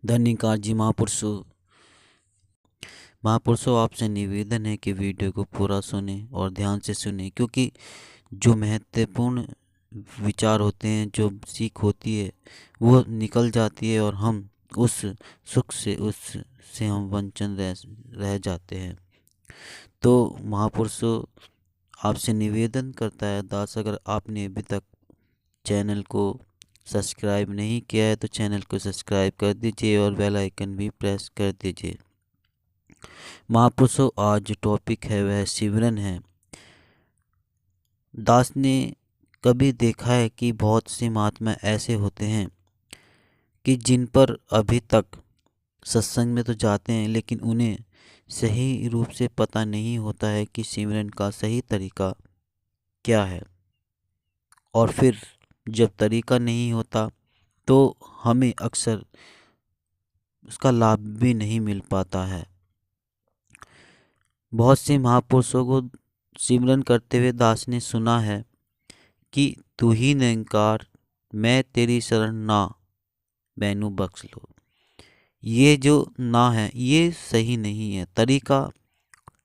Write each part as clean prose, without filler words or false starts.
धन्यकार जी महापुरुषों आपसे निवेदन है कि वीडियो को पूरा सुने और ध्यान से सुने, क्योंकि जो महत्वपूर्ण विचार होते हैं, जो सीख होती है वो निकल जाती है और हम उस सुख से उससे हम वंचन रह जाते हैं। तो महापुरुषों आपसे निवेदन करता है दास, अगर आपने अभी तक चैनल को सब्सक्राइब नहीं किया है तो चैनल को सब्सक्राइब कर दीजिए और बेल आइकन भी प्रेस कर दीजिए। महापुरुषों आज जो टॉपिक है वह सिमरन है। दास ने कभी देखा है कि बहुत से महात्मा ऐसे होते हैं कि जिन पर अभी तक सत्संग में तो जाते हैं लेकिन उन्हें सही रूप से पता नहीं होता है कि सिमरन का सही तरीका क्या है, और फिर जब तरीका नहीं होता तो हमें अक्सर उसका लाभ भी नहीं मिल पाता है। बहुत से महापुरुषों को सिमरन करते हुए दास ने सुना है कि तू ही निरंकार, मैं तेरी शरण ना, मैनू बख्श लो। ये जो ना है ये सही नहीं है, तरीका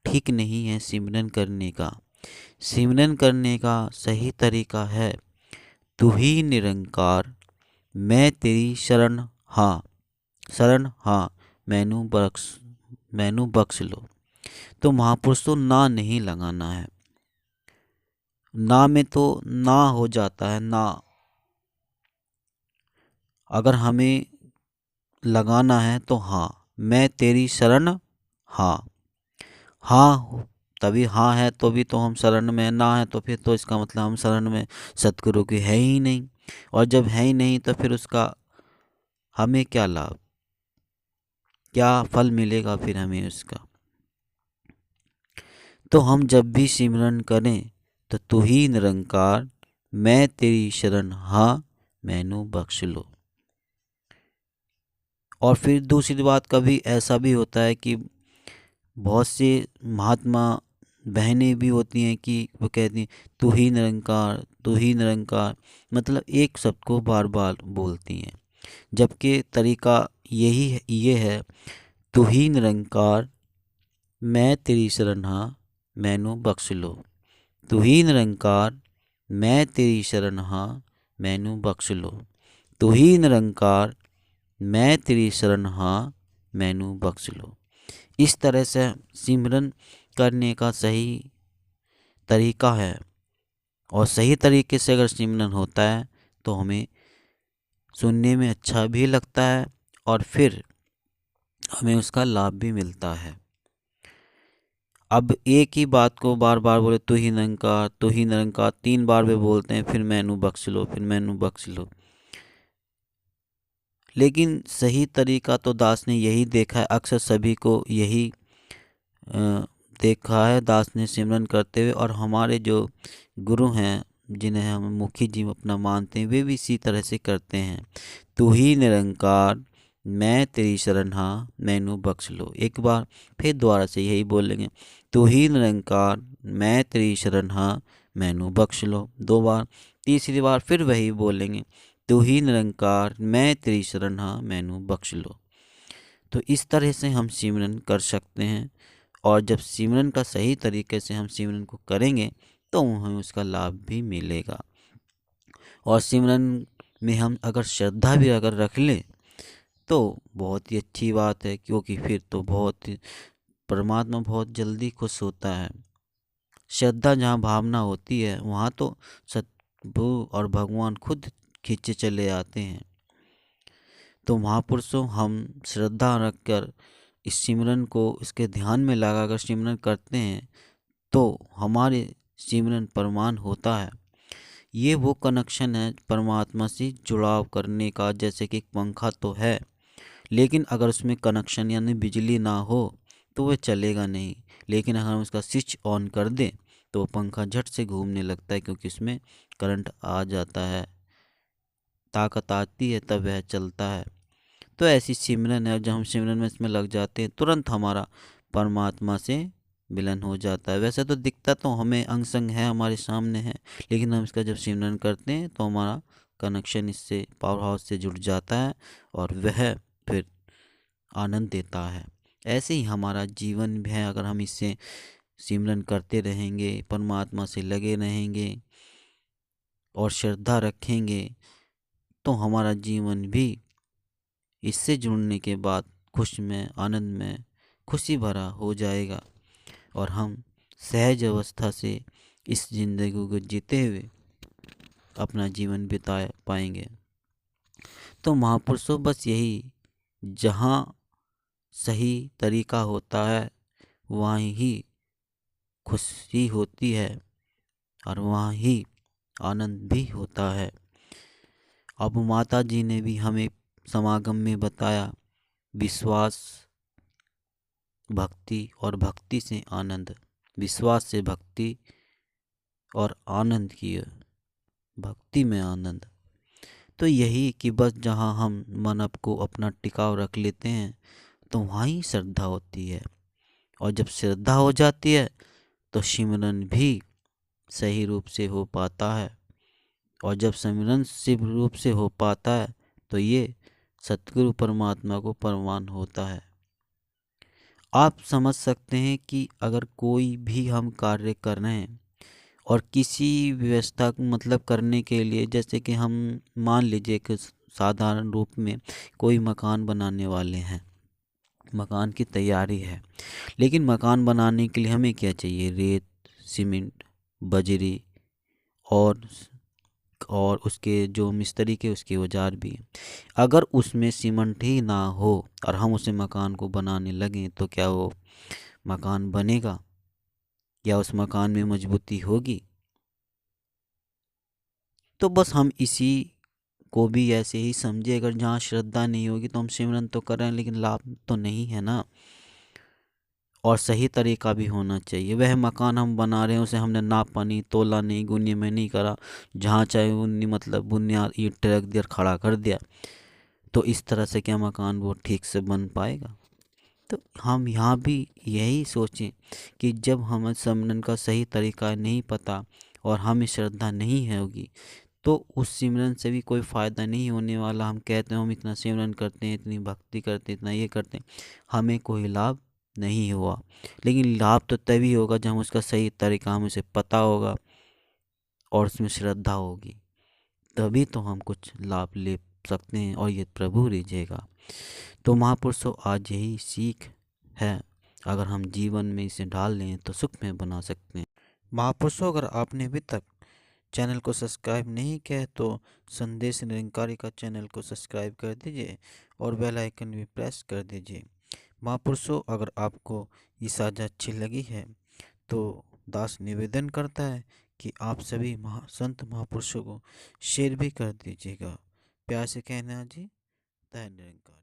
ठीक नहीं है सिमरन करने का। सिमरन करने का सही तरीका है तू ही निरंकार, मैं तेरी शरण हाँ, मैनू बख्श लो। तो महापुरुष तो ना नहीं लगाना है, ना में तो ना हो जाता है ना। अगर हमें लगाना है तो हाँ, मैं तेरी शरण हाँ, हाँ तभी हाँ है तो भी तो हम शरण में, ना है तो फिर तो इसका मतलब हम शरण में सतगुरु की है ही नहीं, और जब है ही नहीं तो फिर उसका हमें क्या लाभ, क्या फल मिलेगा फिर हमें उसका। तो हम जब भी सिमरन करें तो तू ही निरंकार, मैं तेरी शरण हाँ, मैनू बख्श लो। और फिर दूसरी बात, कभी ऐसा भी होता है कि बहुत से महात्मा बहनें भी होती हैं कि वो कहती हैं तू ही निरंकार, तू ही निरंकार, मतलब एक शब्द को बार बार बोलती हैं, जबकि तरीका ये है तू ही निरंकार, मैं तेरी शरण हाँ, मैनू बख्श लो। तू ही निरंकार, मैं तेरी शरण हाँ, मैनू बख्श लो। तू ही निरंकार, मैं तेरी शरण हाँ, मैनू बख्श लो। इस तरह से सिमरन करने का सही तरीका है, और सही तरीके से अगर सिमरन होता है तो हमें सुनने में अच्छा भी लगता है और फिर हमें उसका लाभ भी मिलता है। अब एक ही बात को बार बार बोले तू ही निरंकार, तू ही निरंकार, 3 बार वे बोलते हैं, फिर मैनू बख्श लो, फिर मैनू बख्श लो। लेकिन सही तरीका तो दास ने यही देखा है, अक्सर सभी को यही देखा है दास ने सिमरन करते हुए, और हमारे जो गुरु हैं जिन्हें हम मुखी जी अपना मानते हैं वे भी इसी तरह से करते हैं। तू ही निरंकार, मैं तेरी शरण हाँ, मैनू बख्श लो। एक बार फिर दोबारा से यही बोलेंगे, तू ही निरंकार, मैं तेरी शरण हाँ, मैनू बख्श लो। 2 बार, तीसरी बार फिर वही बोलेंगे, तू ही निरंकार, मैं तेरी शरण हाँ, मैनू बख्श लो। तो इस तरह से हम सिमरन कर सकते हैं, और जब सिमरन का सही तरीके से हम सिमरन को करेंगे तो हमें उसका लाभ भी मिलेगा। और सिमरन में हम अगर श्रद्धा भी अगर रख लें तो बहुत ही अच्छी बात है, क्योंकि फिर तो परमात्मा बहुत जल्दी खुश होता है। श्रद्धा जहाँ भावना होती है वहाँ तो सतगुरु और भगवान खुद खींचे चले आते हैं। तो महापुरुषों हम श्रद्धा रखकर इस सिमरन को इसके ध्यान में लगाकर सिमरन करते हैं तो हमारे सिमरन परमान होता है। ये वो कनेक्शन है परमात्मा से जुड़ाव करने का, जैसे कि एक पंखा तो है लेकिन अगर उसमें कनेक्शन यानी बिजली ना हो तो वह चलेगा नहीं, लेकिन अगर हम उसका स्विच ऑन कर दें तो पंखा झट से घूमने लगता है, क्योंकि उसमें करंट आ जाता है, ताकत आती है तब वह चलता है। तो ऐसी सिमरन है, जब हम सिमरन में इसमें लग जाते हैं तुरंत हमारा परमात्मा से मिलन हो जाता है। वैसे तो दिखता तो हमें अंग संग है, हमारे सामने है, लेकिन हम इसका जब सिमरन करते हैं तो हमारा कनेक्शन इससे पावर हाउस से जुड़ जाता है, और वह फिर आनंद देता है। ऐसे ही हमारा जीवन भी है, अगर हम इससे सिमरन करते रहेंगे, परमात्मा से लगे रहेंगे और श्रद्धा रखेंगे, तो हमारा जीवन भी इससे जुड़ने के बाद खुश में, आनंद में, खुशी भरा हो जाएगा और हम सहज अवस्था से इस जिंदगी को जीते हुए अपना जीवन बिता पाएंगे। तो महापुरुषों, बस यही, जहाँ सही तरीका होता है वहाँ ही खुशी होती है और वहाँ ही आनंद भी होता है। अब माता जी ने भी हमें समागम में बताया, विश्वास, भक्ति और भक्ति से आनंद, विश्वास से भक्ति और आनंद की भक्ति में आनंद। तो यही कि बस जहाँ हम मन को अपना टिकाव रख लेते हैं तो वहाँ ही श्रद्धा होती है, और जब श्रद्धा हो जाती है तो सिमरन भी सही रूप से हो पाता है, और जब सिमरन शिव रूप से हो पाता है तो ये सतगुरु परमात्मा को प्रमाण होता है। आप समझ सकते हैं कि अगर कोई भी हम कार्य कर रहे हैं और किसी व्यवस्था को मतलब करने के लिए, जैसे कि हम मान लीजिए कि साधारण रूप में कोई मकान बनाने वाले हैं, मकान की तैयारी है, लेकिन मकान बनाने के लिए हमें क्या चाहिए? रेत, सीमेंट, बजरी और उसके जो मिस्त्री के उसके औजार भी हैं। अगर उसमें सीमेंट ही ना हो और हम उसे मकान को बनाने लगें तो क्या वो मकान बनेगा? या उस मकान में मजबूती होगी? तो बस हम इसी को भी ऐसे ही समझे, अगर जहाँ श्रद्धा नहीं होगी तो हम सिमरन तो कर रहे हैं लेकिन लाभ तो नहीं है ना। और सही तरीका भी होना चाहिए। वह मकान हम बना रहे हैं उसे हमने नापा नहीं, तोला नहीं, गुने में नहीं करा, जहाँ चाहे उन्नी मतलब बुनियाद ईंट रख दिया, खड़ा कर दिया, तो इस तरह से क्या मकान वो ठीक से बन पाएगा? तो हम यहाँ भी यही सोचें कि जब हमें सिमरन का सही तरीका नहीं पता और हमें श्रद्धा नहीं होगी तो उस सिमरन से भी कोई फ़ायदा नहीं होने वाला। हम कहते हैं हम इतना सिमरन करते हैं, इतनी भक्ति करते हैं, इतना ये करते हैं, हमें कोई लाभ नहीं हुआ। लेकिन लाभ तो तभी होगा जब हम उसका सही तरीका हमें उसे पता होगा और उसमें श्रद्धा होगी, तभी तो हम कुछ लाभ ले सकते हैं और ये प्रभु रिझेगा। तो महापुरुषों, आज यही सीख है, अगर हम जीवन में इसे डाल लें तो सुख में बना सकते हैं। महापुरुषों, अगर आपने अभी तक चैनल को सब्सक्राइब नहीं किया है तो संदेश निरंकारी का चैनल को सब्सक्राइब कर दीजिए और बेल आइकन भी प्रेस कर दीजिए। महापुरुषों, अगर आपको ये साझा अच्छी लगी है तो दास निवेदन करता है कि आप सभी संत महापुरुषों को शेयर भी कर दीजिएगा। प्यार से कहना जी, जय निरंकार।